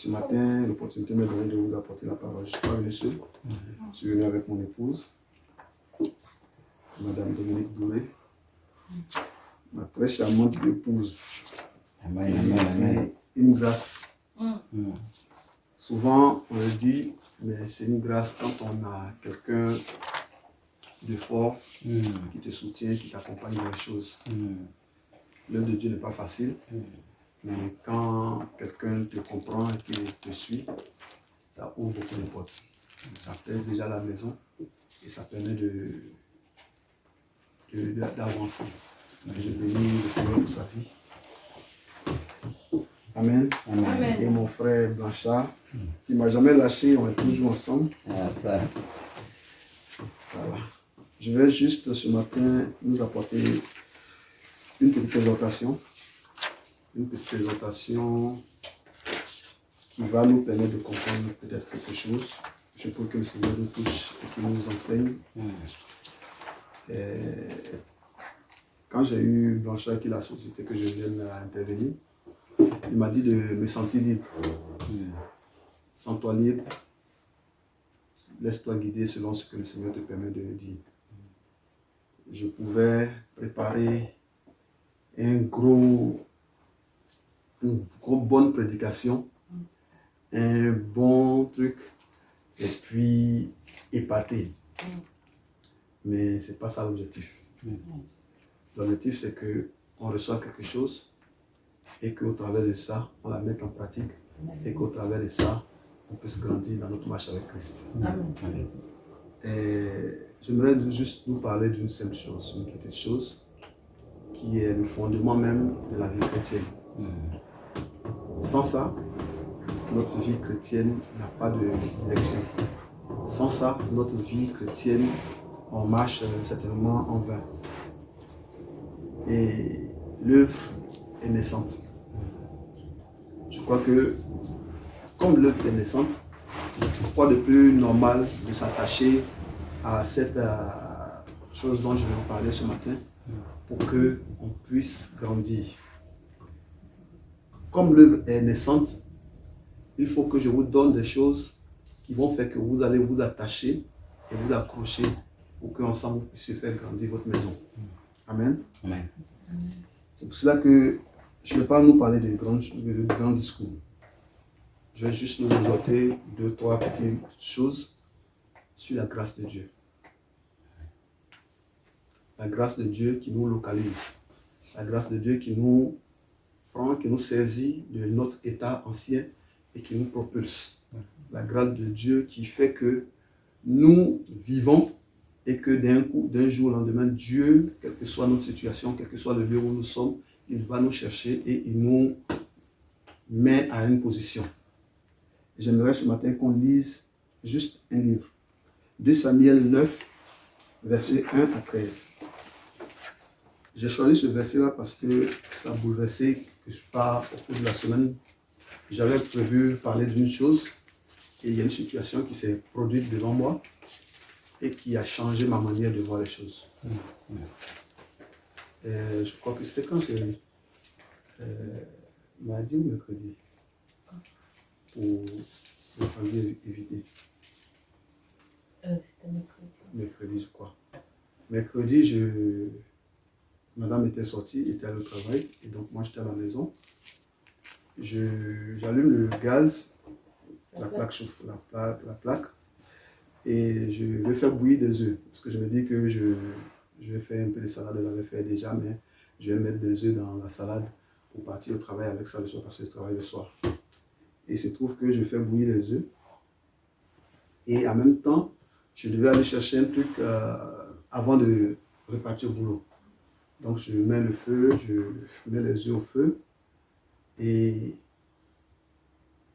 Ce matin, l'opportunité m'est donnée de vous apporter la parole. Je ne suis pas venu seul. Je suis venu avec mon épouse, Madame Dominique Douré, ma très charmante épouse. C'est une grâce. Souvent, on le dit, mais c'est une grâce quand on a quelqu'un de fort qui te soutient, qui t'accompagne dans les choses. L'œuvre de Dieu n'est pas facile, mais quand quelqu'un te comprend et qui te suit, ça ouvre beaucoup de portes. Ça pèse déjà la maison et ça permet d'avancer. Je bénis le Seigneur pour sa vie. Amen. Amen. Et mon frère Blanchard, qui ne m'a jamais lâché, on est toujours ensemble. Ça. Voilà. Je vais juste ce matin nous apporter une petite exhortation. Une petite exhortation qui va nous permettre de comprendre peut-être quelque chose. Je prie que le Seigneur nous touche et qu'il nous enseigne. Quand j'ai eu Blanchard qui l'a sollicité que je vienne à intervenir, il m'a dit de me sentir libre. Sens-toi libre. Laisse-toi guider selon ce que le Seigneur te permet de dire. Je pouvais préparer une bonne prédication, un bon truc, et puis épater. Mais ce n'est pas ça l'objectif. L'objectif, c'est qu'on reçoit quelque chose et qu'au travers de ça, on la mette en pratique et qu'au travers de ça, on puisse grandir dans notre marche avec Christ. Amen. J'aimerais juste nous parler d'une simple chose, une petite chose, qui est le fondement même de la vie chrétienne. Sans ça, notre vie chrétienne n'a pas de direction. Sans ça, notre vie chrétienne, on marche certainement en vain. Et l'œuvre est naissante. Je crois que, comme l'œuvre est naissante, quoi de plus normal de s'attacher à cette chose dont je vais vous parler ce matin pour qu'on puisse grandir. Comme l'œuvre est naissante, il faut que je vous donne des choses qui vont faire que vous allez vous attacher et vous accrocher pour qu'ensemble vous puissiez faire grandir votre maison. Amen. Amen. C'est pour cela que je ne vais pas nous parler de grands discours. Je vais juste nous exhorter 2-3 petites choses sur la grâce de Dieu. La grâce de Dieu qui nous localise. La grâce de Dieu qui nous prend, qui nous saisit de notre état ancien et qui nous propulse. La grâce de Dieu qui fait que nous vivons et que d'un jour au lendemain, Dieu, quelle que soit notre situation, quel que soit le lieu où nous sommes, il va nous chercher et il nous met à une position. J'aimerais ce matin qu'on lise juste un livre. 2 Samuel 9, versets 1 à 13. J'ai choisi ce verset-là parce que ça a bouleversé au cours de la semaine. J'avais prévu parler d'une chose et il y a une situation qui s'est produite devant moi et qui a changé ma manière de voir les choses. Je crois que c'était quand j'ai mardi ou mercredi pour l'incendie évité. C'était mercredi. Mercredi, je crois. Mercredi, madame était sortie, était allée au travail, et donc moi j'étais à la maison. J'allume le gaz, la plaque chauffe, la plaque, et je vais faire bouillir des œufs. Parce que je me dis que je vais faire un peu de salade, je l'avais fait déjà, mais je vais mettre des œufs dans la salade pour partir au travail avec ça le soir, parce que je travaille le soir. Et il se trouve que je fais bouillir les œufs. Et en même temps, je devais aller chercher un truc avant de repartir au boulot. Donc je mets le feu, je mets les œufs au feu et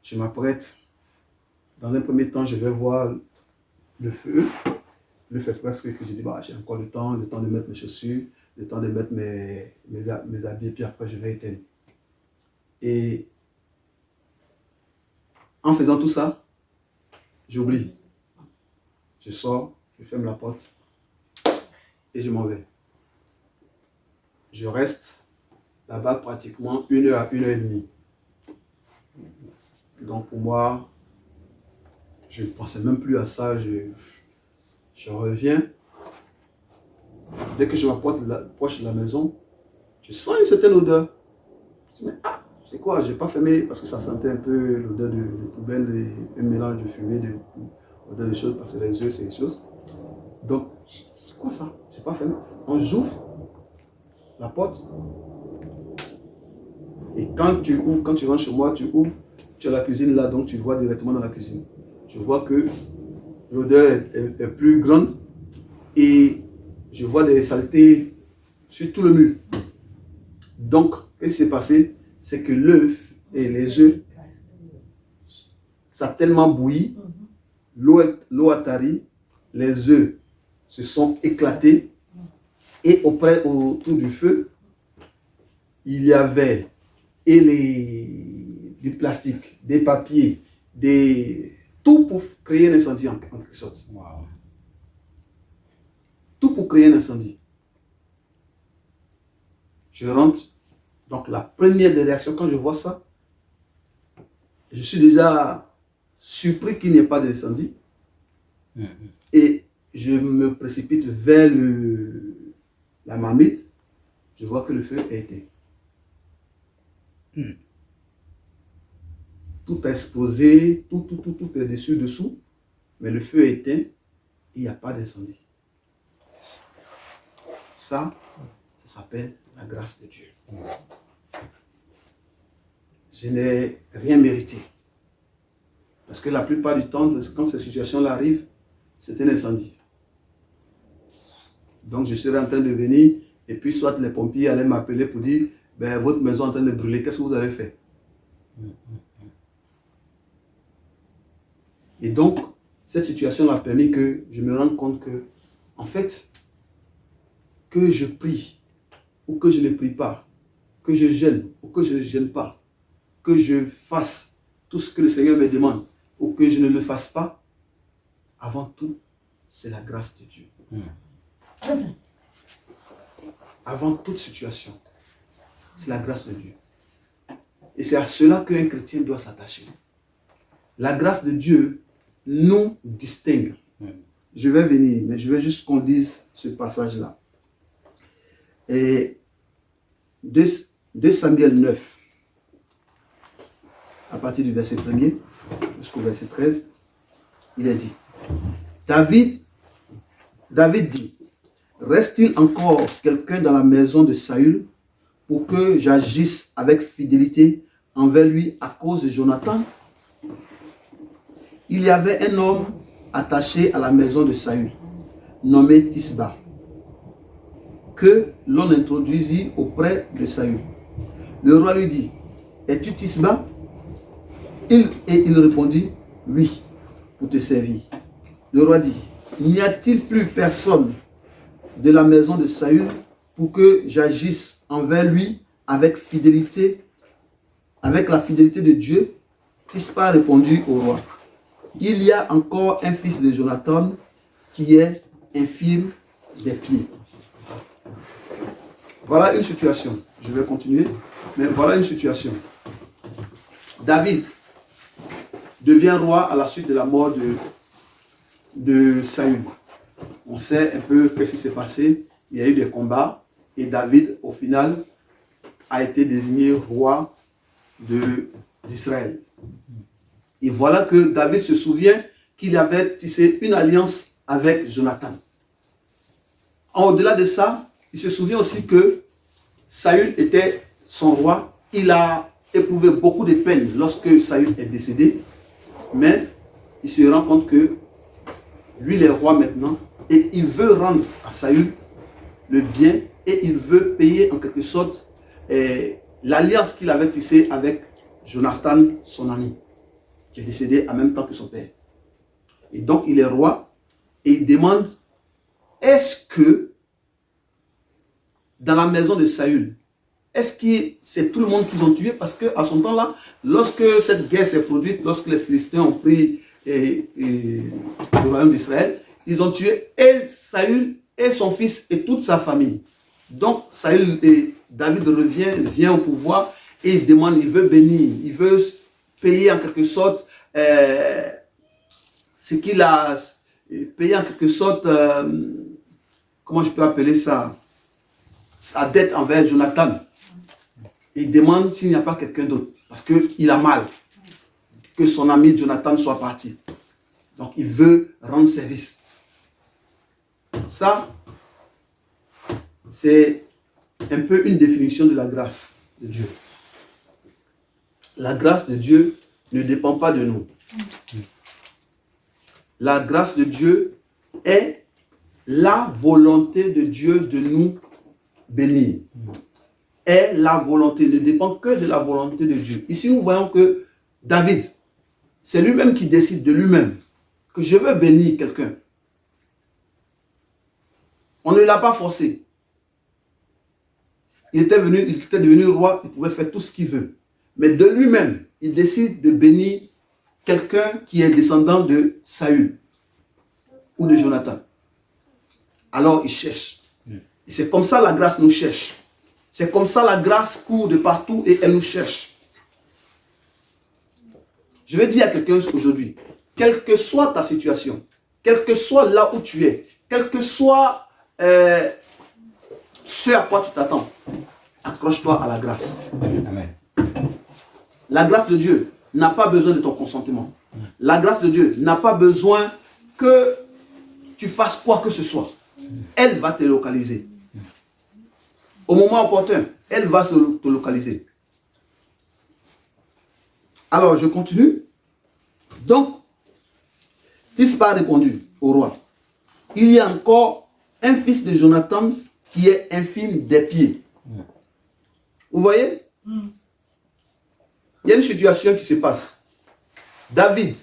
je m'apprête. Dans un premier temps, je vais voir le feu. Le feu presque que je dis, j'ai encore le temps de mettre mes chaussures, le temps de mettre mes habits, puis après je vais éteindre. Et en faisant tout ça, j'oublie. Je sors, je ferme la porte et je m'en vais. Je reste là-bas pratiquement 1 heure à 1 heure et demie. Donc pour moi, je ne pensais même plus à ça. Je reviens. Dès que je m'approche de la maison, je sens une certaine odeur. Je me dis, mais c'est quoi? Je n'ai pas fermé parce que ça sentait un peu l'odeur de poubelle, un mélange de fumée, l'odeur de choses, parce que les œufs, c'est des choses. Donc, c'est quoi ça? Je n'ai pas fermé. On j'ouvre la porte. Et quand tu rentres chez moi, tu ouvres, tu as la cuisine là, donc tu vois directement dans la cuisine. Je vois que l'odeur est plus grande et je vois des saletés sur tout le mur. Donc, ce qui s'est passé, c'est que l'œuf et les œufs, ça a tellement bouilli, l'eau a tari, les œufs se sont éclatés et autour du feu, il y avait du plastique, des papiers, tout pour créer un incendie en quelque sorte. Wow. Tout pour créer un incendie. Je rentre. Donc la première des réactions, quand je vois ça, je suis déjà surpris qu'il n'y ait pas d'incendie. Et je me précipite vers la marmite. Je vois que le feu est éteint. Tout a explosé, tout est dessous, mais le feu est éteint et il n'y a pas d'incendie. Ça s'appelle la grâce de Dieu. Je n'ai rien mérité. Parce que la plupart du temps, quand ces situations-là arrivent, c'est un incendie. Donc je serais en train de venir et puis soit les pompiers allaient m'appeler pour dire ben, votre maison est en train de brûler, qu'est-ce que vous avez fait? Et donc, cette situation a permis que je me rende compte que, en fait, que je prie ou que je ne prie pas, que je gêne ou que je ne gêne pas, que je fasse tout ce que le Seigneur me demande ou que je ne le fasse pas, avant tout, c'est la grâce de Dieu. Avant toute situation, c'est la grâce de Dieu. Et c'est à cela qu'un chrétien doit s'attacher. La grâce de Dieu nous distingue. Je vais venir, mais je vais juste qu'on lise ce passage-là. Et 2 Samuel 9, à partir du verset 1er jusqu'au verset 13, il est dit, David dit, reste-t-il encore quelqu'un dans la maison de Saül pour que j'agisse avec fidélité envers lui à cause de Jonathan? Il y avait un homme attaché à la maison de Saül, nommé Tisba, que l'on introduisit auprès de Saül. Le roi lui dit, es-tu Tisba? Et il répondit, oui, pour te servir. Le roi dit, n'y a-t-il plus personne de la maison de Saül pour que j'agisse envers lui avec fidélité, avec la fidélité de Dieu? Tisba répondit au roi, il y a encore un fils de Jonathan qui est infirme des pieds. Voilà une situation. Je vais continuer, mais voilà une situation. David devient roi à la suite de la mort de Saül. On sait un peu ce qui s'est passé. Il y a eu des combats et David, au final, a été désigné roi d'Israël. Et voilà que David se souvient qu'il avait tissé une alliance avec Jonathan. Au-delà de ça, il se souvient aussi que Saül était son roi. Il a éprouvé beaucoup de peine lorsque Saül est décédé. Mais il se rend compte que lui, il est roi maintenant. Et il veut rendre à Saül le bien. Et il veut payer en quelque sorte l'alliance qu'il avait tissée avec Jonathan, son ami, qui est décédé en même temps que son père. Et donc, il est roi. Et il demande, est-ce que dans la maison de Saül, est-ce que c'est tout le monde qu'ils ont tué? Parce qu'à son temps-là, lorsque cette guerre s'est produite, lorsque les Philistins ont pris le royaume d'Israël, ils ont tué et Saül et son fils et toute sa famille. Donc Saül et David vient au pouvoir et il demande, il veut bénir, il veut payer en quelque sorte ce qu'il a payé en quelque sorte, comment je peux appeler ça, sa dette envers Jonathan. Il demande s'il n'y a pas quelqu'un d'autre, parce qu'il a mal que son ami Jonathan soit parti. Donc il veut rendre service. Ça, c'est un peu une définition de la grâce de Dieu. La grâce de Dieu ne dépend pas de nous. La grâce de Dieu est la volonté de Dieu de nous bénir. Est la volonté, ne dépend que de la volonté de Dieu. Ici, nous voyons que David, c'est lui-même qui décide de lui-même que je veux bénir quelqu'un. On ne l'a pas forcé. Il était devenu roi, il pouvait faire tout ce qu'il veut. Mais de lui-même, il décide de bénir quelqu'un qui est descendant de Saül ou de Jonathan. Alors il cherche. Et c'est comme ça la grâce nous cherche. C'est comme ça la grâce court de partout et elle nous cherche. Je vais dire à quelqu'un aujourd'hui, quelle que soit ta situation, quel que soit là où tu es, quel que soit ce à quoi tu t'attends, accroche-toi à la grâce. Amen. La grâce de Dieu n'a pas besoin de ton consentement. La grâce de Dieu n'a pas besoin que tu fasses quoi que ce soit. Elle va te localiser. Au moment opportun, elle va te localiser. Alors, je continue. Donc, Tisba a répondu au roi. Il y a encore un fils de Jonathan qui est infime des pieds. Vous voyez? Il y a une situation qui se passe. David,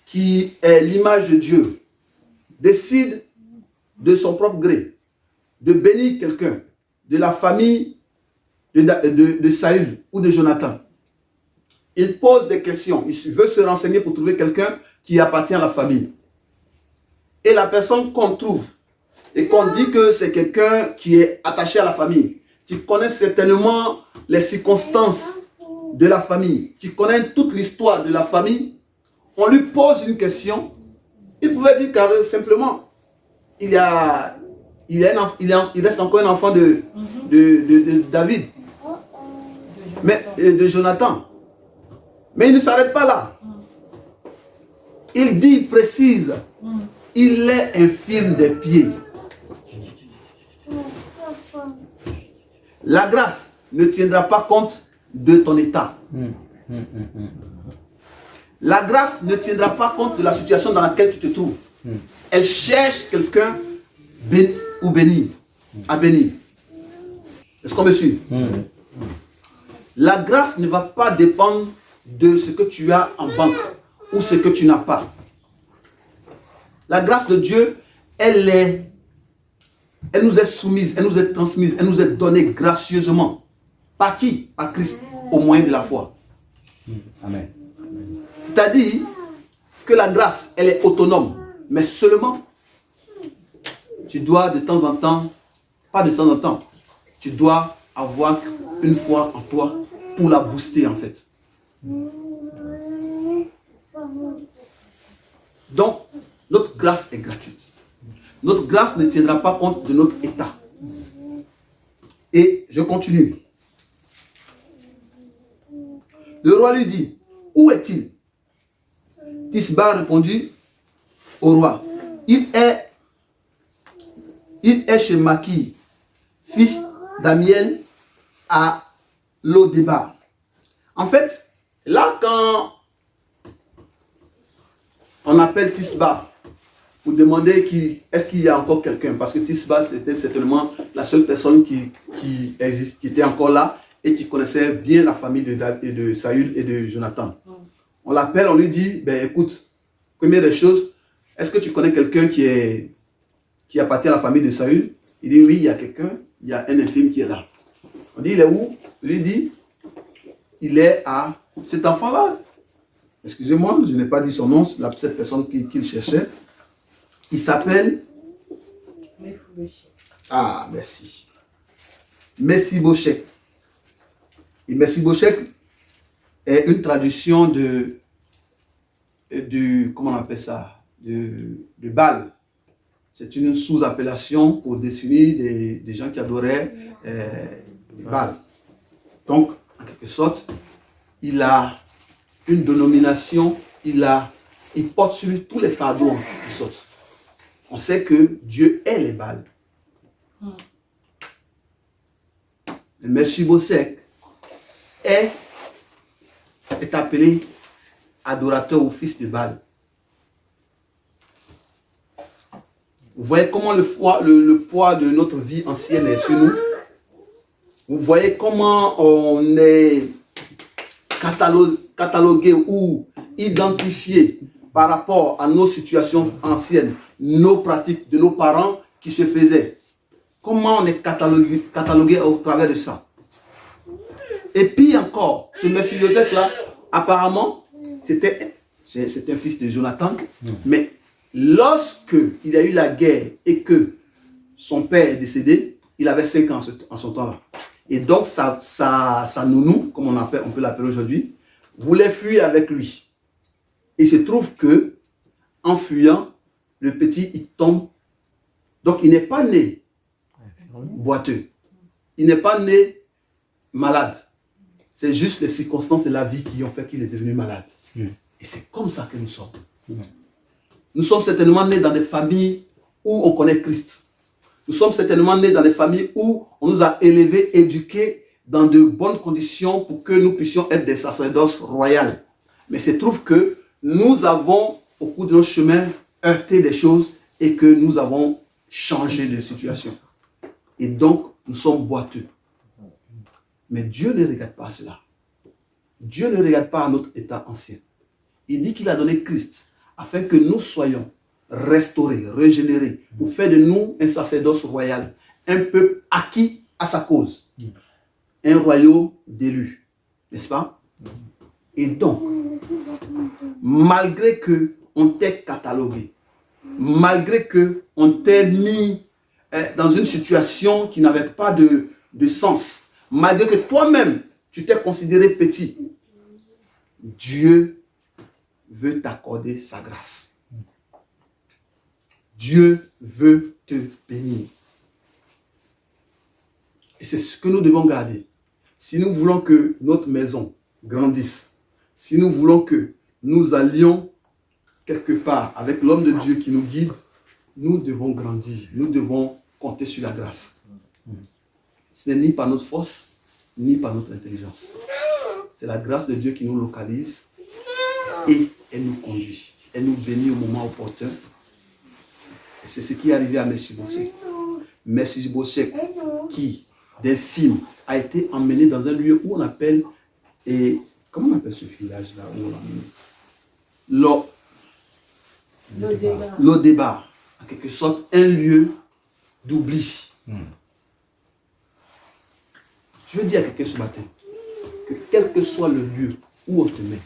qui est l'image de Dieu, décide de son propre gré de bénir quelqu'un de la famille de Saül ou de Jonathan. Il pose des questions. Il veut se renseigner pour trouver quelqu'un qui appartient à la famille. Et la personne qu'on trouve et qu'on dit que c'est quelqu'un qui est attaché à la famille, qui connaît certainement les circonstances de la famille, qui connaît toute l'histoire de la famille, on lui pose une question. Il pouvait dire car simplement, il reste encore un enfant de David, mais de Jonathan. Mais il ne s'arrête pas là. Il dit, il précise, il est infirme des pieds. La grâce ne tiendra pas compte de ton état. La grâce ne tiendra pas compte de la situation dans laquelle tu te trouves. Elle cherche quelqu'un ou béni, à bénir. Est-ce qu'on me suit? La grâce ne va pas dépendre de ce que tu as en banque ou ce que tu n'as pas. La grâce de Dieu, elle nous est soumise, elle nous est transmise, elle nous est donnée gracieusement. Par qui? Par Christ, au moyen de la foi. Amen. C'est-à-dire que la grâce, elle est autonome, mais seulement tu dois de temps en temps, pas de temps en temps, tu dois avoir une foi en toi pour la booster en fait. Donc, notre grâce est gratuite. Notre grâce ne tiendra pas compte de notre état. Et je continue. Le roi lui dit, où est-il? Tisba répondit au roi, il est chez Maki, fils d'Amiel, à Lo-Débar. En fait, là quand on appelle Tisba pour demander est-ce qu'il y a encore quelqu'un, parce que Tisba c'était certainement la seule personne qui était encore là et qui connaissait bien la famille de Saül et de Jonathan. On l'appelle, on lui dit, ben écoute, première des choses, est-ce que tu connais quelqu'un qui appartient à la famille de Saül? Il dit oui, il y a quelqu'un, il y a un infime qui est là. On dit, il est où? Il lui dit, il est à cet enfant-là. Excusez-moi, je n'ai pas dit son nom, cette personne qu'il cherchait. Il s'appelle... Ah, merci. Mephibosheth. Et Mephibosheth est une traduction comment on appelle ça, de Baal. C'est une sous-appellation pour définir des gens qui adoraient Baal. Donc, en quelque sorte, il a une dénomination, il porte sur lui tous les fardeaux en quelque sorte. On sait que Dieu est les Baals. Le Mephibosheth est appelé adorateur ou fils de Baal. Vous voyez comment le poids de notre vie ancienne est sur nous. Vous voyez comment on est catalogué ou identifié par rapport à nos situations anciennes, nos pratiques de nos parents qui se faisaient. Comment on est catalogué au travers de ça. Et puis encore, ce Mephibosheth-là, apparemment, c'était un fils de Jonathan, mais lorsque il y a eu la guerre et que son père est décédé, il avait 5 ans en son temps-là. Et donc, sa nounou, comme on peut l'appeler aujourd'hui, voulait fuir avec lui. Il se trouve que, en fuyant, le petit, il tombe. Donc, il n'est pas né boiteux. Il n'est pas né malade. C'est juste les circonstances de la vie qui ont fait qu'il est devenu malade. Et c'est comme ça que nous sommes. Nous sommes certainement nés dans des familles où on connaît Christ. Nous sommes certainement nés dans des familles où on nous a élevés, éduqués dans de bonnes conditions pour que nous puissions être des sacerdoces royaux. Mais il se trouve que nous avons, au cours de nos chemins, heurté des choses et que nous avons changé de situation. Et donc, nous sommes boiteux. Mais Dieu ne regarde pas cela. Dieu ne regarde pas à notre état ancien. Il dit qu'il a donné Christ afin que nous soyons restaurés, régénérés, pour faire de nous un sacerdoce royal, un peuple acquis à sa cause, un royaume d'élus, n'est-ce pas? Et donc, malgré que on t'ait catalogué, malgré que on t'ait mis dans une situation qui n'avait pas de sens, malgré que toi-même, tu t'es considéré petit, Dieu veut t'accorder sa grâce. Dieu veut te bénir. Et c'est ce que nous devons garder. Si nous voulons que notre maison grandisse, si nous voulons que nous allions quelque part avec l'homme de Dieu qui nous guide, nous devons grandir, nous devons compter sur la grâce. Ce n'est ni par notre force, ni par notre intelligence. C'est la grâce de Dieu qui nous localise et elle nous conduit. Elle nous bénit au moment opportun. C'est ce qui est arrivé à Mephibosheth. Mephibosheth qui, d'infime, a été emmené dans un lieu où on appelle, comment on appelle ce village-là où on l'a emmené? Lo-Debar. En quelque sorte, un lieu d'oubli. Je veux dire à quelqu'un ce matin que quel que soit le lieu où on te met,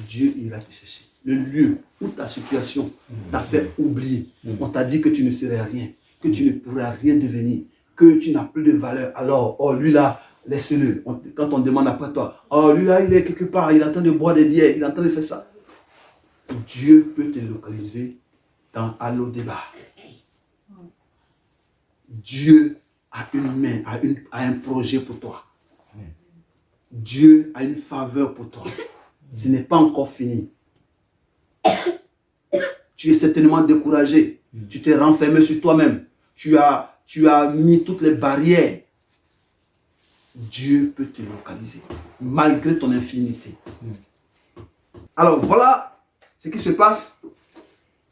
Dieu ira te chercher. Le lieu où ta situation t'a fait oublier. On t'a dit que tu ne serais rien, que tu ne pourrais rien devenir, que tu n'as plus de valeur. Alors, oh lui là, laisse-le. Quand on demande après toi, oh lui là, il est quelque part, il est en train de boire des bières, il est en train de faire ça. Dieu peut te localiser à Lo-Debar. Dieu a une main, a un projet pour toi. Dieu a une faveur pour toi. Ce n'est pas encore fini. Tu es certainement découragé. Tu t'es renfermé sur toi-même. Tu as mis toutes les barrières. Dieu peut te localiser, malgré ton infinité. Alors voilà ce qui se passe.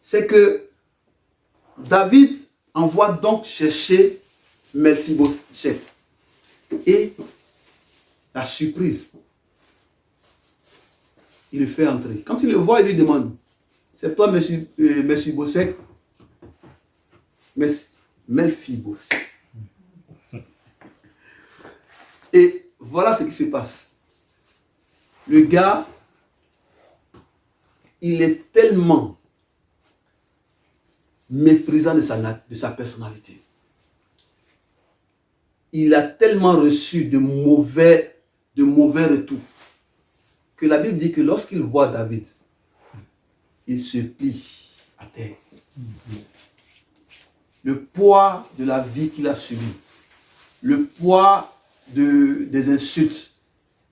C'est que David envoie donc chercher Mephibosheth. Et la surprise, il le fait entrer. Quand il le voit, il lui demande, c'est toi Mephibosheth? Mephibosheth. Et voilà ce qui se passe. Le gars, il est tellement méprisant de sa personnalité. Il a tellement reçu de mauvais retours. que la Bible dit que lorsqu'il voit David, il se plie à terre. Le poids de la vie qu'il a subi, le poids des insultes,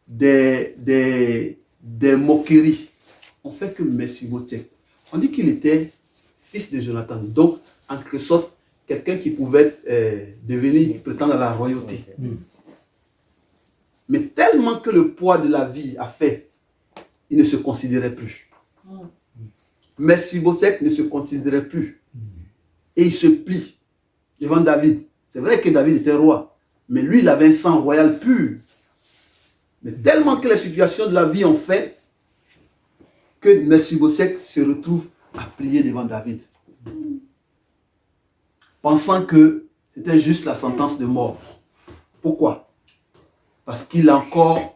des moqueries, ont fait que Mephibosheth, on dit qu'il était fils de Jonathan, donc en quelque sorte, quelqu'un qui pouvait devenir, prétendre à la royauté. Mais tellement que le poids de la vie a fait, il ne se considérait plus. Mephibosheth ne se considérait plus. Et il se plie devant David. C'est vrai que David était roi, mais lui, il avait un sang royal pur. Mais tellement que les situations de la vie ont fait que Mephibosheth se retrouve à plier devant David, pensant que c'était juste la sentence de mort. Pourquoi? Parce qu'il a encore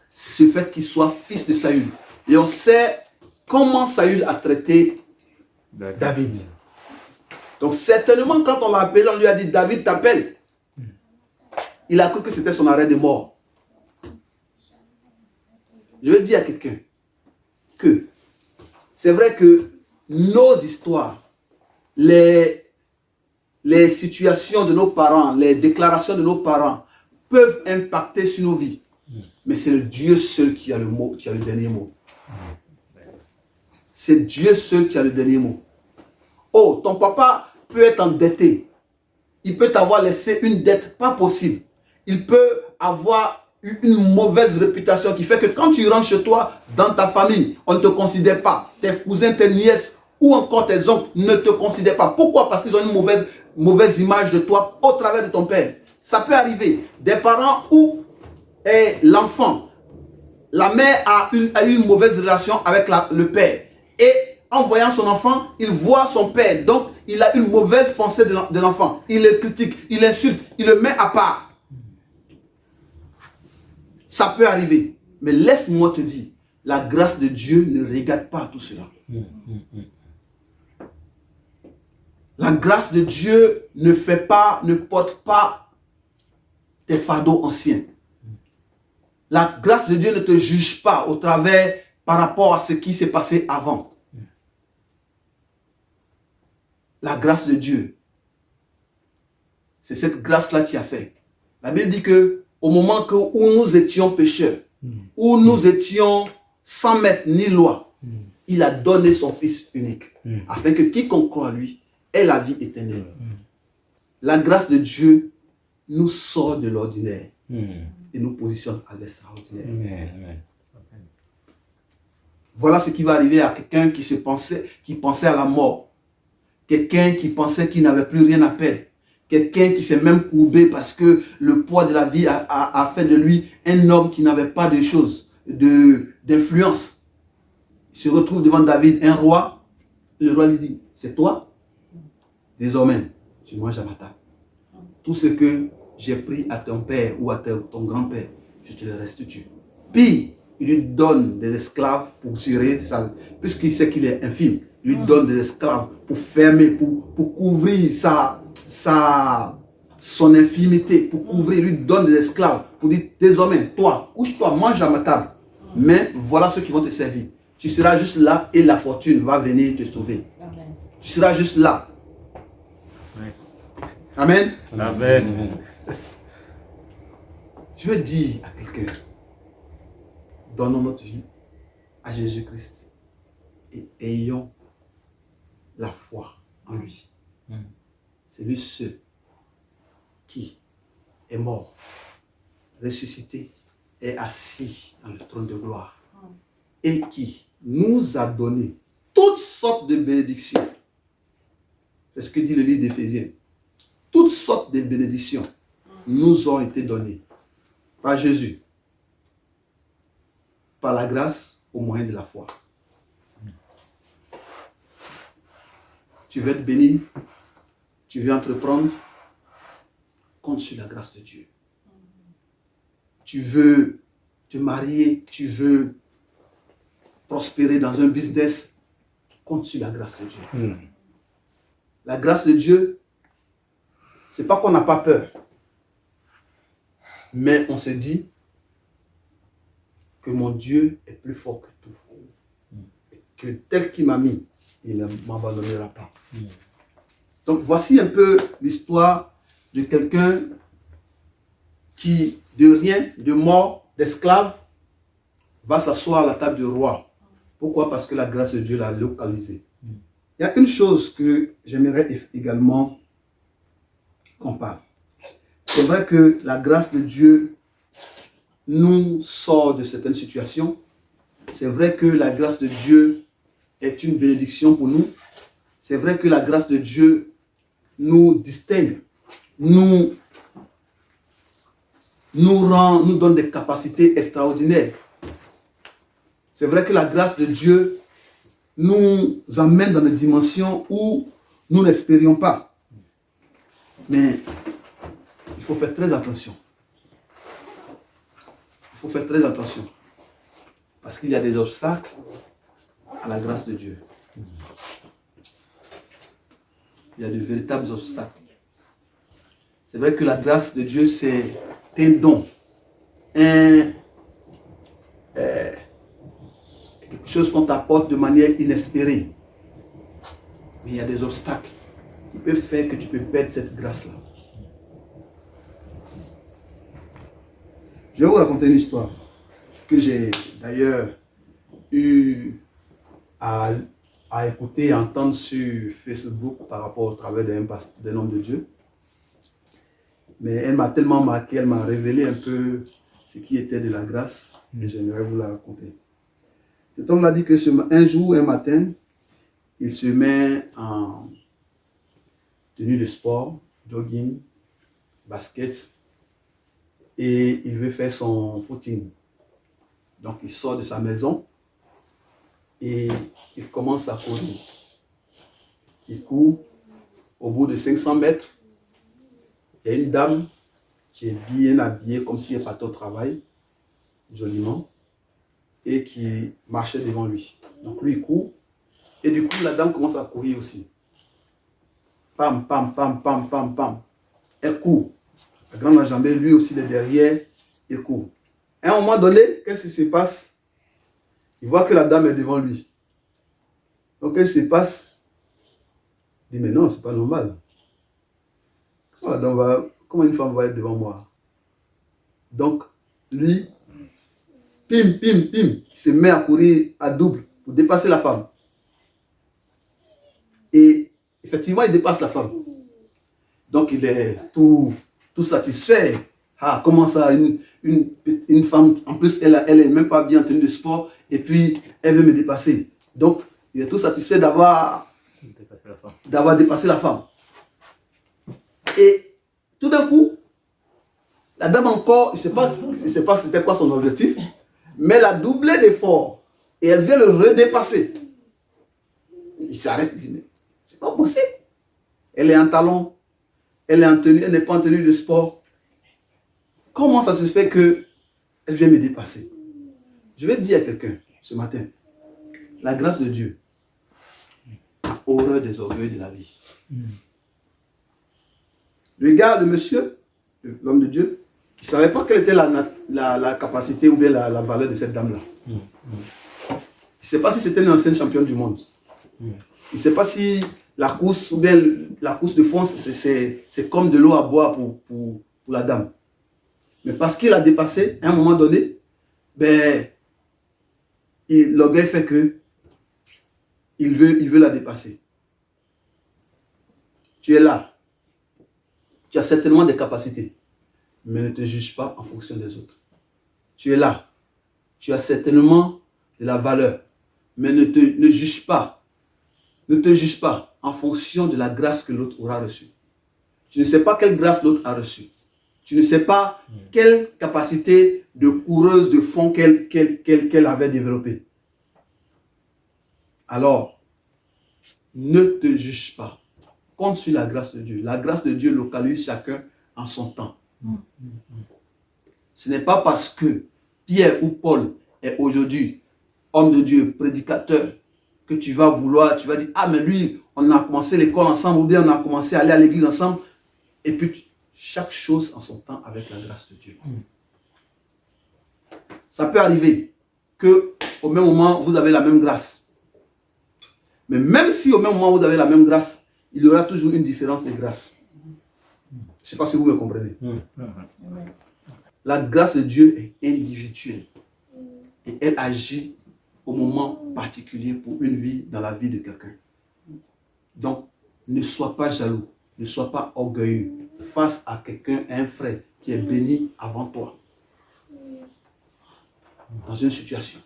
ce fait qu'il soit fils de Saül. Et on sait comment Saül a traité David. Donc certainement quand on l'a appelé, on lui a dit David t'appelle. Il a cru que c'était son arrêt de mort. Je veux dire à quelqu'un que c'est vrai que nos histoires, les situations de nos parents, les déclarations de nos parents peuvent impacter sur nos vies. Mais c'est Dieu seul qui a le mot, qui a le dernier mot. C'est Dieu seul qui a le dernier mot. Oh, ton papa peut être endetté. Il peut t'avoir laissé une dette pas possible. Il peut avoir une mauvaise réputation qui fait que quand tu rentres chez toi, dans ta famille, on ne te considère pas. Tes cousins, tes nièces ou encore tes oncles ne te considèrent pas. Pourquoi? Parce qu'ils ont une mauvaise image de toi au travers de ton père. Ça peut arriver. Des parents où l'enfant, la mère a une mauvaise relation avec le père. Et en voyant son enfant, il voit son père. Donc, il a une mauvaise pensée de l'enfant. Il le critique, il l'insulte, il le met à part. Ça peut arriver. Mais laisse-moi te dire, la grâce de Dieu ne regarde pas tout cela. La grâce de Dieu ne porte pas tes fardeaux anciens. La grâce de Dieu ne te juge pas au travers par rapport à ce qui s'est passé avant. La grâce de Dieu, c'est cette grâce-là qui a fait. La Bible dit que au moment où nous étions pécheurs, où nous étions sans maître ni loi, il a donné son Fils unique, afin que quiconque croit en lui ait la vie éternelle. La grâce de Dieu nous sort de l'ordinaire et nous positionne à l'extraordinaire. Voilà ce qui va arriver à quelqu'un qui pensait à la mort. Quelqu'un qui pensait qu'il n'avait plus rien à perdre. Quelqu'un qui s'est même courbé parce que le poids de la vie a fait de lui un homme qui n'avait pas de choses, d'influence. Il se retrouve devant David, un roi. Le roi lui dit, c'est toi? Désormais, tu manges à ma table. Tout ce que j'ai pris à ton père ou à ton grand-père, je te le restitue. Puis, il lui donne des esclaves pour gérer ça, puisqu'il sait qu'il est infime. Il lui donne des esclaves pour fermer, pour couvrir son infimité, pour couvrir. Il lui donne des esclaves pour dire, désormais, toi, couche-toi, mange à ma table. Mais voilà ceux qui vont te servir. Tu seras juste là et la fortune va venir te sauver. Amen. Tu seras juste là. Amen. Amen. Je veux dire à quelqu'un, donnons notre vie à Jésus-Christ et ayons la foi en lui. C'est lui seul qui est mort, ressuscité et assis dans le trône de gloire et qui nous a donné toutes sortes de bénédictions. C'est ce que dit le livre d'Éphésiens. Toutes sortes de bénédictions nous ont été données par Jésus, par la grâce au moyen de la foi. Tu veux être béni, tu veux entreprendre, compte sur la grâce de Dieu. Tu veux te marier, tu veux prospérer dans un business, compte sur la grâce de Dieu. La grâce de Dieu, c'est pas qu'on n'a pas peur, mais on se dit que mon Dieu est plus fort que tout. Et que tel qu'il m'a mis, il ne m'abandonnera pas. Donc voici un peu l'histoire de quelqu'un qui, de rien, de mort, d'esclave, va s'asseoir à la table du roi. Pourquoi? Parce que la grâce de Dieu l'a localisé. Il y a une chose que j'aimerais également qu'on parle. C'est vrai que la grâce de Dieu nous sort de certaines situations. C'est vrai que la grâce de Dieu est une bénédiction pour nous. C'est vrai que la grâce de Dieu nous distingue, nous donne des capacités extraordinaires. C'est vrai que la grâce de Dieu nous amène dans des dimensions où nous n'espérions pas. Mais il faut faire très attention. Il faut faire très attention. Parce qu'il y a des obstacles à la grâce de Dieu. Il y a de véritables obstacles. C'est vrai que la grâce de Dieu, c'est un don. Quelque chose qu'on t'apporte de manière inespérée. Mais il y a des obstacles qui peuvent faire que tu peux perdre cette grâce-là. Je vais vous raconter une histoire que j'ai d'ailleurs eu à écouter et entendre sur Facebook par rapport au travail d'un homme de Dieu. Mais elle m'a tellement marqué, elle m'a révélé un peu ce qui était de la grâce et j'aimerais vous la raconter. Cet homme m'a dit que un jour, un matin, il se met en tenue de sport, jogging, basket, et il veut faire son footing. Donc il sort de sa maison et il commence à courir. Il court. Au bout de 500 mètres, il y a une dame qui est bien habillée comme si elle partait au travail, joliment, et qui marchait devant lui. Donc lui il court, et du coup la dame commence à courir aussi. Pam, pam, pam, pam, pam, pam. Elle court. La grande enjambée, lui aussi, il est derrière, il court. À un moment donné, qu'est-ce qui se passe? Il voit que la dame est devant lui. Donc, qu'est-ce qui se passe? Il dit, mais non, c'est pas normal. Comment une femme va être devant moi? Donc, lui, pim, pim, pim, il se met à courir à double pour dépasser la femme. Et effectivement, il dépasse la femme. Donc, il est tout satisfait. Ah, comment ça, une femme, en plus, elle est même pas bien en tenue de sport, et puis elle veut me dépasser. Donc, il est tout satisfait d'avoir dépassé la femme. Et tout d'un coup, la dame encore, je ne sais pas c'était quoi son objectif, mais elle a doublé d'effort et elle vient le redépasser. Il s'arrête, il dit, mais c'est pas possible. Elle est en talon, elle n'est pas en tenue de sport. Comment ça se fait qu'elle vient me dépasser? Je vais dire à quelqu'un ce matin, la grâce de Dieu a horreur des orgueils de la vie. Regarde le monsieur, l'homme de Dieu, il ne savait pas quelle était la capacité ou bien la valeur de cette dame-là. Il ne sait pas si c'était une ancienne championne du monde. Il ne sait pas si la course ou bien la course de fond, c'est comme de l'eau à boire pour la dame. Mais parce qu'il a dépassé, à un moment donné, l'orgueil fait que il veut la dépasser. Tu es là. Tu as certainement des capacités, mais ne te juge pas en fonction des autres. Tu es là. Tu as certainement de la valeur, mais ne juge pas. Ne te juge pas en fonction de la grâce que l'autre aura reçue. Tu ne sais pas quelle grâce l'autre a reçue. Tu ne sais pas quelle capacité de coureuse de fond qu'elle avait développée. Alors, ne te juge pas. Compte sur la grâce de Dieu. La grâce de Dieu localise chacun en son temps. Ce n'est pas parce que Pierre ou Paul est aujourd'hui homme de Dieu, prédicateur, que tu vas dire, ah mais lui, on a commencé l'école ensemble, ou bien on a commencé à aller à l'église ensemble. Et puis, chaque chose en son temps avec la grâce de Dieu. Ça peut arriver qu'au même moment, vous avez la même grâce. Mais même si au même moment, vous avez la même grâce, il y aura toujours une différence de grâce. Je ne sais pas si vous me comprenez. La grâce de Dieu est individuelle. Et elle agit au moment particulier pour une vie, dans la vie de quelqu'un. Donc, ne sois pas jaloux, ne sois pas orgueilleux face à quelqu'un, à un frère qui est béni avant toi. Dans une situation.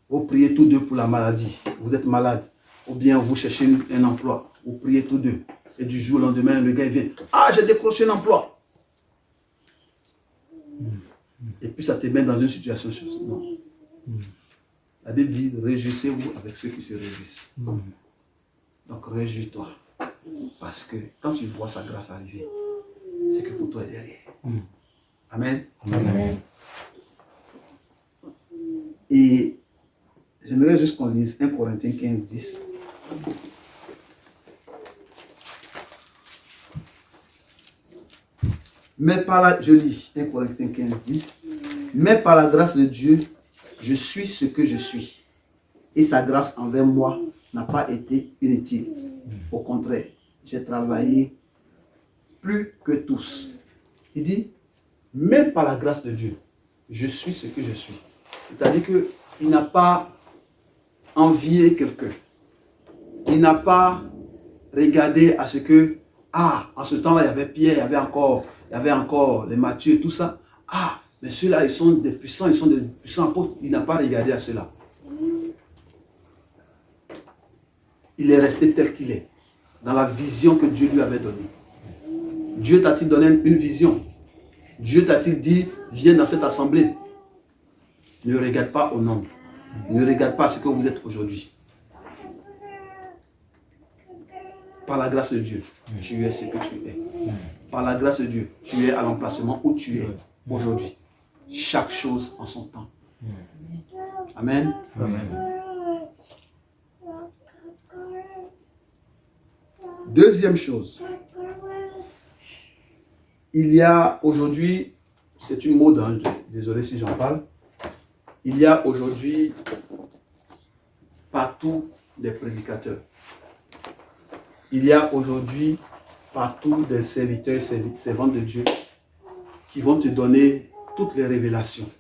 Vous priez tous deux pour la maladie. Vous êtes malade. Ou bien vous cherchez un emploi. Vous priez tous deux. Et du jour au lendemain, le gars il vient. Ah, j'ai décroché un emploi. Et puis ça te met dans une situation. Non. La Bible dit, réjouissez-vous avec ceux qui se réjouissent. Donc réjouis-toi. Parce que quand tu vois sa grâce arriver, c'est que pour toi elle est derrière. Amen. Amen. Et j'aimerais juste qu'on lise 1 Corinthiens 15, 10. Mais par la, je lis 1 Corinthiens 15, 10. Mais par la grâce de Dieu, je suis ce que je suis. Et sa grâce envers moi n'a pas été inutile. Au contraire, j'ai travaillé plus que tous. Il dit, même par la grâce de Dieu, je suis ce que je suis. C'est-à-dire qu'il n'a pas envié quelqu'un. Il n'a pas regardé à ce que, en ce temps-là, il y avait Pierre, il y avait encore les Matthieu, tout ça. Mais ceux-là, ils sont des puissants, ils sont des puissants apôtres. Il n'a pas regardé à cela. Il est resté tel qu'il est, dans la vision que Dieu lui avait donnée. Dieu t'a-t-il donné une vision? Dieu t'a-t-il dit, viens dans cette assemblée? Ne regarde pas au nombre. Ne regarde pas à ce que vous êtes aujourd'hui. Par la grâce de Dieu, tu es ce que tu es. Par la grâce de Dieu, tu es à l'emplacement où tu es aujourd'hui. Chaque chose en son temps. Amen. Amen. Deuxième chose. Il y a aujourd'hui, c'est une mode, hein, désolé si j'en parle. Il y a aujourd'hui partout des prédicateurs. Il y a aujourd'hui partout des serviteurs, servantes de Dieu qui vont te donner toutes les révélations,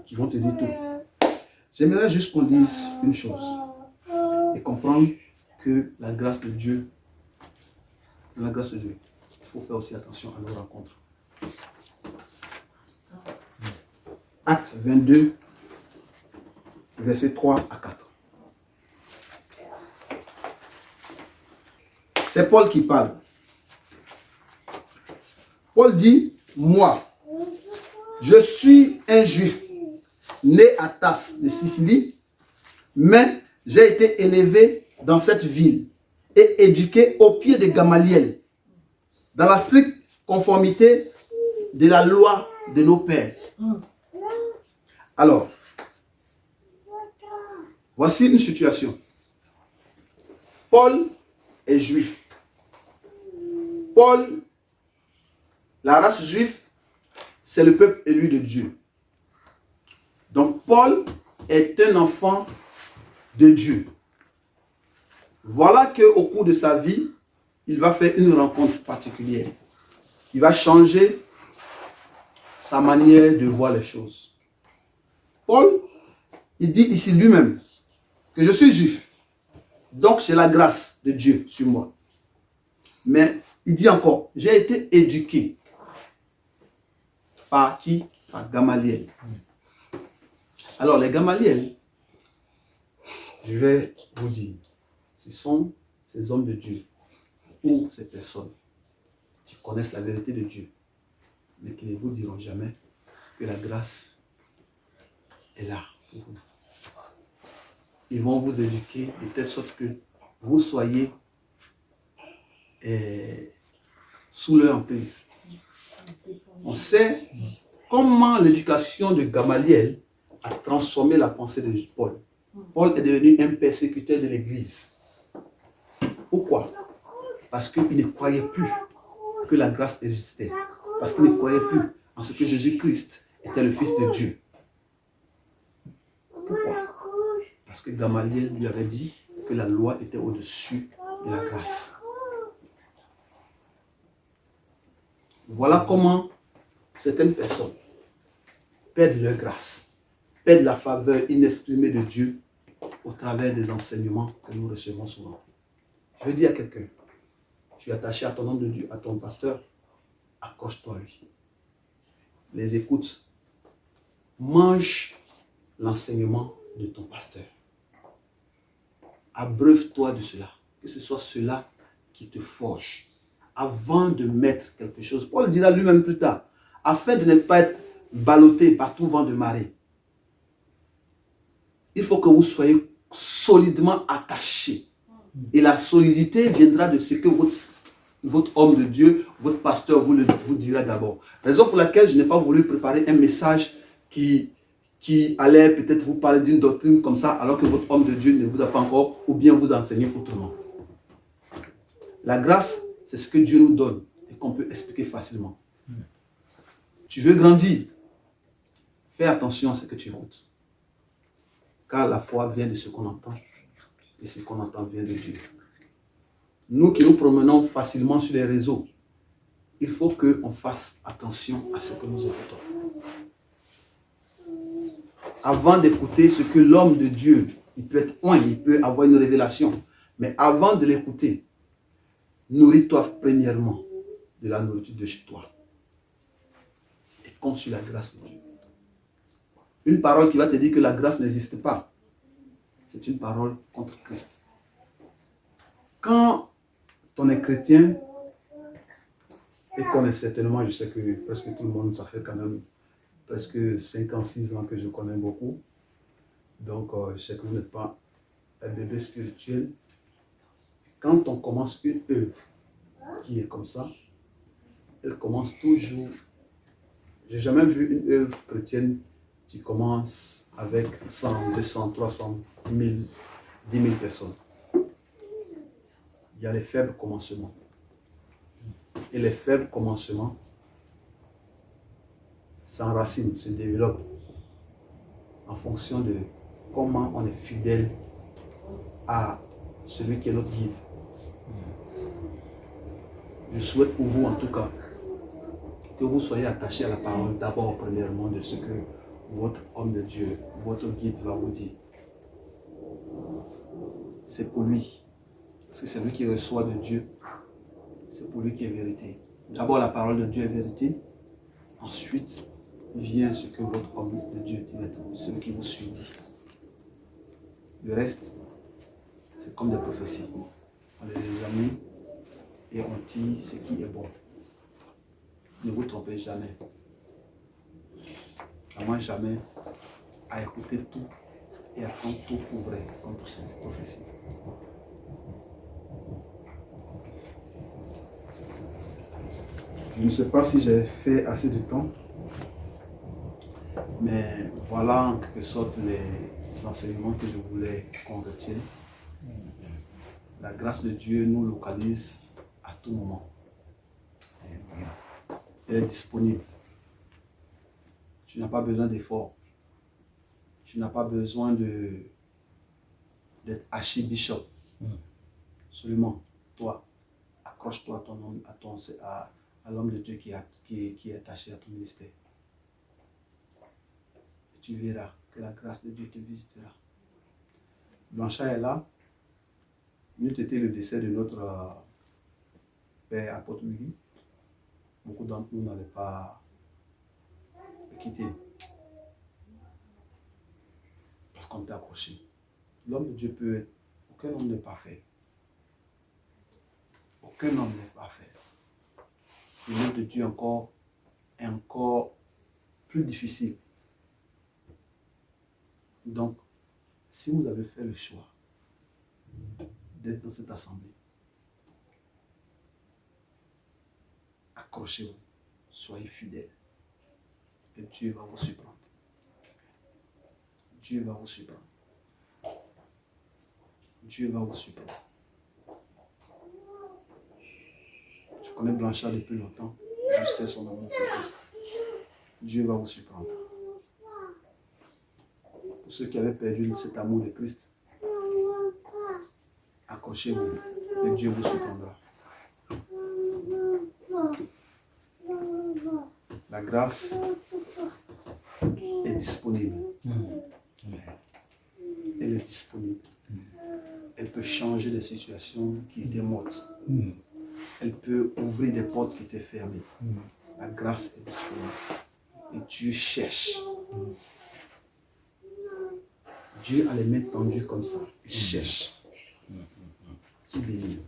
qui vont te dire tout. J'aimerais juste qu'on dise une chose et comprendre que la grâce de Dieu, il faut faire aussi attention à nos rencontres. Acte 22, versets 3 à 4. C'est Paul qui parle. Paul dit, moi, je suis un juif, né à Tasse de Sicile, mais j'ai été élevé dans cette ville et éduqué au pied de Gamaliel, dans la stricte conformité de la loi de nos pères. Alors, voici une situation. Paul est juif. Paul, la race juive, c'est le peuple élu de Dieu. Donc Paul est un enfant de Dieu. Voilà qu'au cours de sa vie, il va faire une rencontre particulière qui va changer sa manière de voir les choses. Paul, il dit ici lui-même que je suis juif. Donc j'ai la grâce de Dieu sur moi. Mais il dit encore, j'ai été éduqué. Par qui? Par Gamaliel. Alors les Gamaliel, je vais vous dire, ce sont ces hommes de Dieu ou ces personnes qui connaissent la vérité de Dieu, mais qui ne vous diront jamais que la grâce est là pour vous. Ils vont vous éduquer de telle sorte que vous soyez sous leur emprise. On sait comment l'éducation de Gamaliel a transformé la pensée de Paul. Paul est devenu un persécuteur de l'Église. Pourquoi? Parce qu'il ne croyait plus que la grâce existait. Parce qu'il ne croyait plus en ce que Jésus-Christ était le Fils de Dieu. Parce que Gamaliel lui avait dit que la loi était au-dessus de la grâce. Voilà comment certaines personnes perdent leur grâce, perdent la faveur inexprimée de Dieu au travers des enseignements que nous recevons souvent. Je dis à quelqu'un, tu es attaché à ton homme de Dieu, à ton pasteur, accroche-toi à lui. Les écoutes. Mange l'enseignement de ton pasteur. Abreuve-toi de cela. Que ce soit cela qui te forge. Avant de mettre quelque chose, Paul dira lui-même plus tard, afin de ne pas être ballotté par tout vent de marée, il faut que vous soyez solidement attachés. Et la solidité viendra de ce que votre homme de Dieu, votre pasteur vous dira d'abord. Raison pour laquelle je n'ai pas voulu préparer un message qui allait peut-être vous parler d'une doctrine comme ça, alors que votre homme de Dieu ne vous a pas encore, ou bien vous enseigner autrement. La grâce, c'est ce que Dieu nous donne et qu'on peut expliquer facilement. Tu veux grandir, fais attention à ce que tu écoutes. Car la foi vient de ce qu'on entend, et ce qu'on entend vient de Dieu. Nous qui nous promenons facilement sur les réseaux, il faut qu'on fasse attention à ce que nous écoutons. Avant d'écouter ce que l'homme de Dieu, il peut être oint, il peut avoir une révélation, mais avant de l'écouter, nourris-toi premièrement de la nourriture de chez toi. Et compte sur la grâce de Dieu. Une parole qui va te dire que la grâce n'existe pas, c'est une parole contre Christ. Quand on est chrétien, et qu'on est certainement, je sais que presque tout le monde, ça fait quand même presque 5 ans, 6 ans que je connais beaucoup. Donc, je sais que vous n'êtes pas un bébé spirituel. Quand on commence une œuvre qui est comme ça, elle commence toujours. J'ai jamais vu une œuvre chrétienne qui commence avec 100, 200, 300, 1000, 10 000 personnes. Il y a les faibles commencements. Et les faibles commencements s'enracinent, se développent en fonction de comment on est fidèle à celui qui est notre guide. Je souhaite pour vous en tout cas que vous soyez attachés à la parole d'abord premièrement de ce que votre homme de Dieu, votre guide va vous dire. C'est pour lui. Parce que c'est lui qui reçoit de Dieu. C'est pour lui qui est vérité. D'abord la parole de Dieu est vérité. Ensuite vient ce que votre homme de Dieu dit, celui qui vous suit dit. Le reste, c'est comme des prophéties. On les examine et on tire ce qui est bon. Ne vous trompez jamais. Vraiment jamais à écouter tout et à prendre tout pour vrai, comme pour ces prophéties. Je ne sais pas si j'ai fait assez de temps, mais voilà en quelque sorte les enseignements que je voulais qu'on retienne. La grâce de Dieu nous localise à tout moment. Elle est disponible. Tu n'as pas besoin d'effort. Tu n'as pas besoin d'être archibishop. Seulement, toi, accroche-toi à l'homme de Dieu qui est attaché à ton ministère. Et tu verras que la grâce de Dieu te visitera. Blanchard est là. N'eût été le décès de notre père apôtre Willy, beaucoup d'entre nous n'allaient pas le quitter. Parce qu'on était accroché. L'homme de Dieu peut être. Aucun homme n'est parfait. Aucun homme n'est parfait. L'homme de Dieu est encore plus difficile. Donc, si vous avez fait le choix d'être dans cette assemblée, accrochez-vous, soyez fidèles et Dieu va vous surprendre. Dieu va vous surprendre. Dieu va vous surprendre. Je connais Blanchard depuis longtemps. Je sais son amour pour Christ. Dieu va vous surprendre. Pour ceux qui avaient perdu cet amour de Christ, accrochez-vous et Dieu vous surprendra. La grâce est disponible. Elle est disponible. Elle peut changer des situations qui étaient mortes. Elle peut ouvrir des portes qui étaient fermées. La grâce est disponible. Et Dieu cherche. Dieu a les mains tendues comme ça. Il cherche. Qui bénit.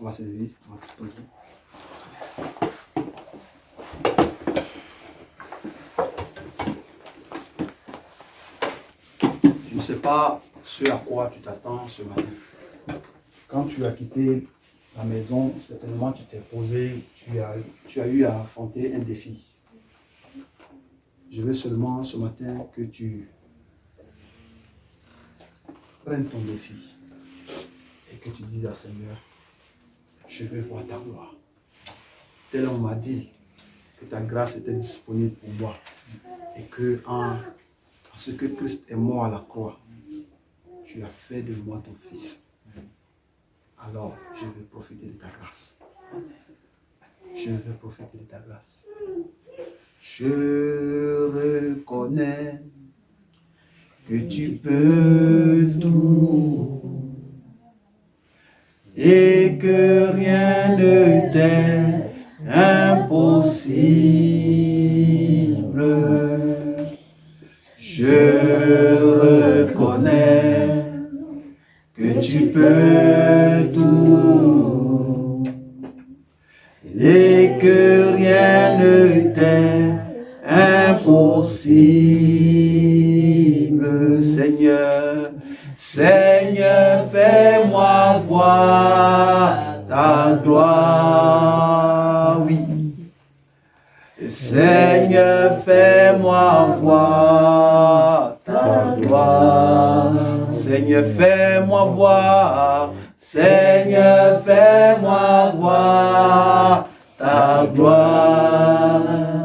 On va se lever. On va tout tomber. Je ne sais pas ce à quoi tu t'attends ce matin. Quand tu as quitté la maison, certainement tu t'es posé, tu as eu à affronter un défi. Je veux seulement ce matin que tu prennes ton défi et que tu dises à Seigneur, je veux voir ta gloire. Tel on m'a dit que ta grâce était disponible pour moi et que en ce que Christ est mort à la croix, tu as fait de moi ton fils. Alors, je vais profiter de ta grâce. Je vais profiter de ta grâce. Je reconnais que tu peux tout et que rien ne t'est impossible. Je reconnais que tu peux tout et que rien ne t'est impossible. Seigneur, Seigneur, fais-moi voir ta gloire. Oui. Seigneur, fais-moi voir ta gloire. Seigneur, fais-moi voir. Seigneur, fais-moi voir ta gloire.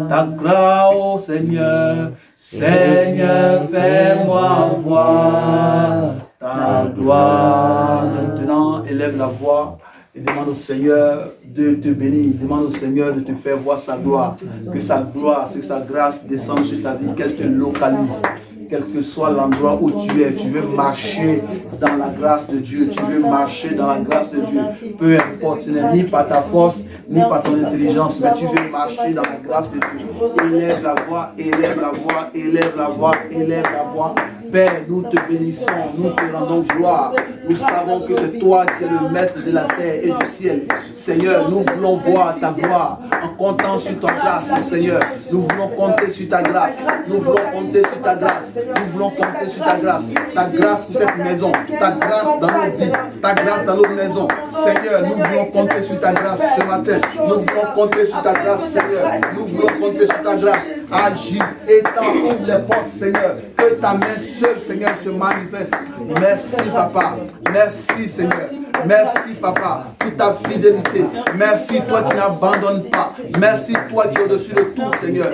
Ta gloire, oh Seigneur. Seigneur, fais-moi voir ta gloire. Maintenant, élève la voix. Et demande au Seigneur de te bénir. Demande au Seigneur de te faire voir sa gloire. Que sa gloire, que sa grâce descende sur ta vie, qu'elle te localise. Quel que soit l'endroit où tu es, tu veux marcher dans la grâce de Dieu. Tu veux marcher dans la grâce de Dieu. Peu importe, ce n'est ni par ta force, ni par ton intelligence, mais tu veux marcher dans la grâce de Dieu. Élève la voix, élève la voix, élève la voix, élève la voix. Père, nous te bénissons, nous te rendons gloire. Nous savons que c'est toi qui es le maître de la terre et du ciel. Seigneur, nous voulons voir ta gloire en comptant sur ta grâce, Seigneur. Nous voulons compter sur ta grâce. Nous voulons compter sur ta grâce. Nous voulons compter sur ta grâce. Ta grâce pour cette maison. Ta grâce dans nos vies. Ta grâce dans nos maisons. Seigneur, nous voulons compter sur ta grâce ce matin. Nous voulons compter sur ta grâce, Seigneur. Nous voulons compter sur ta grâce. Agis, étends, ouvre les portes, Seigneur. Que ta main seule, Seigneur, se manifeste. Merci, Papa. Merci, Seigneur. Merci, Papa, pour ta fidélité. Merci, toi qui n'abandonnes pas. Merci, toi qui es au-dessus de tout, Seigneur.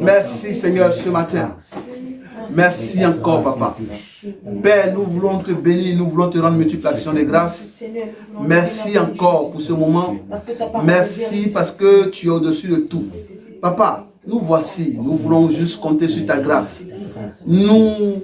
Merci, Seigneur, ce matin. Merci encore, Papa. Père, nous voulons te bénir, nous voulons te rendre multiple action de grâce. Merci encore pour ce moment. Merci parce que tu es au-dessus de tout. Papa, nous voici, nous voulons juste compter sur ta grâce. Nous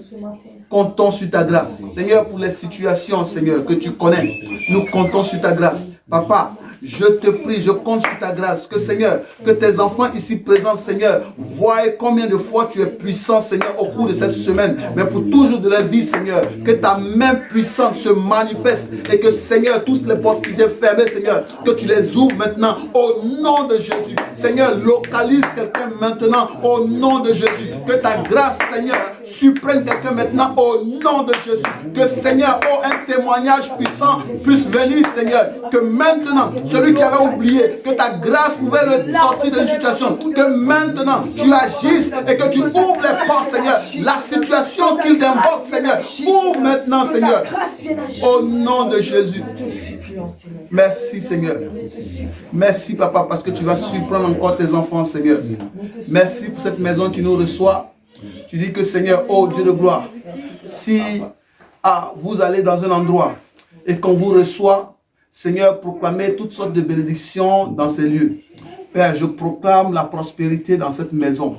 comptons sur ta grâce. Seigneur, pour les situations, Seigneur, que tu connais, nous comptons sur ta grâce. Papa, je te prie, je compte sur ta grâce. Que Seigneur, que tes enfants ici présents, Seigneur, voient combien de fois tu es puissant, Seigneur, au cours de cette semaine. Mais pour toujours de la vie, Seigneur, que ta main puissante se manifeste. Et que, Seigneur, toutes les portes qui étaient fermées, Seigneur, que tu les ouvres maintenant au nom de Jésus. Seigneur, localise quelqu'un maintenant au nom de Jésus. Que ta grâce, Seigneur, surprenne quelqu'un maintenant au nom de Jésus. Que, Seigneur, oh, un témoignage puissant puisse venir, Seigneur. Que maintenant, celui qui avait oublié que ta grâce pouvait le sortir d'une situation, que maintenant, tu agisses et que tu ouvres les portes, Seigneur. La situation qu'il invoque, Seigneur, ouvre maintenant, Seigneur. Au nom de Jésus. Merci, Seigneur. Merci, Papa, parce que tu vas surprendre encore tes enfants, Seigneur. Merci pour cette maison qui nous reçoit. Tu dis que, Seigneur, oh Dieu de gloire, si vous allez dans un endroit et qu'on vous reçoit, Seigneur, proclamez toutes sortes de bénédictions dans ces lieux. Père, je proclame la prospérité dans cette maison.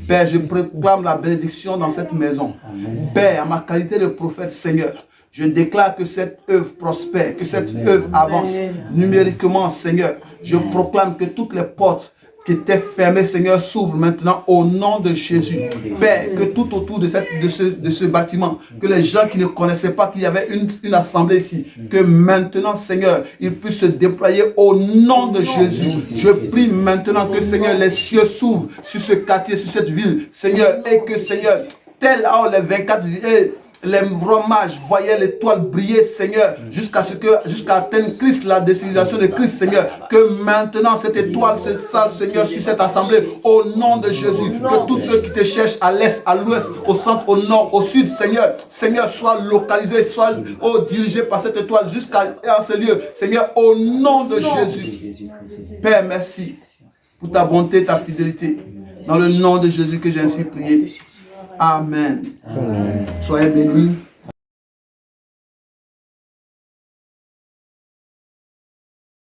Père, je proclame la bénédiction dans cette maison. Père, à ma qualité de prophète, Seigneur, je déclare que cette œuvre prospère, que cette œuvre avance numériquement, Seigneur. Je proclame que toutes les portes qui étaient fermées, Seigneur, s'ouvrent maintenant au nom de Jésus. Père, que tout autour de ce bâtiment, que les gens qui ne connaissaient pas qu'il y avait une assemblée ici, que maintenant, Seigneur, ils puissent se déployer au nom de Jésus. Je prie maintenant que, Seigneur, les cieux s'ouvrent sur ce quartier, sur cette ville, Seigneur, et que, Seigneur, tel les 24 les rois mages voyaient l'étoile briller, Seigneur, jusqu'à atteindre Christ, la décision de Christ, Seigneur. Que maintenant cette étoile, cette salle, Seigneur, sur cette assemblée, au nom de Jésus, que tous ceux qui te cherchent à l'est, à l'ouest, au centre, au nord, au sud, Seigneur, soient localisés, soient dirigés par cette étoile jusqu'à ce lieu, Seigneur, au nom de Jésus. Père, merci pour ta bonté, ta fidélité. Dans le nom de Jésus que j'ai ainsi prié. Amen. Soyez bénis.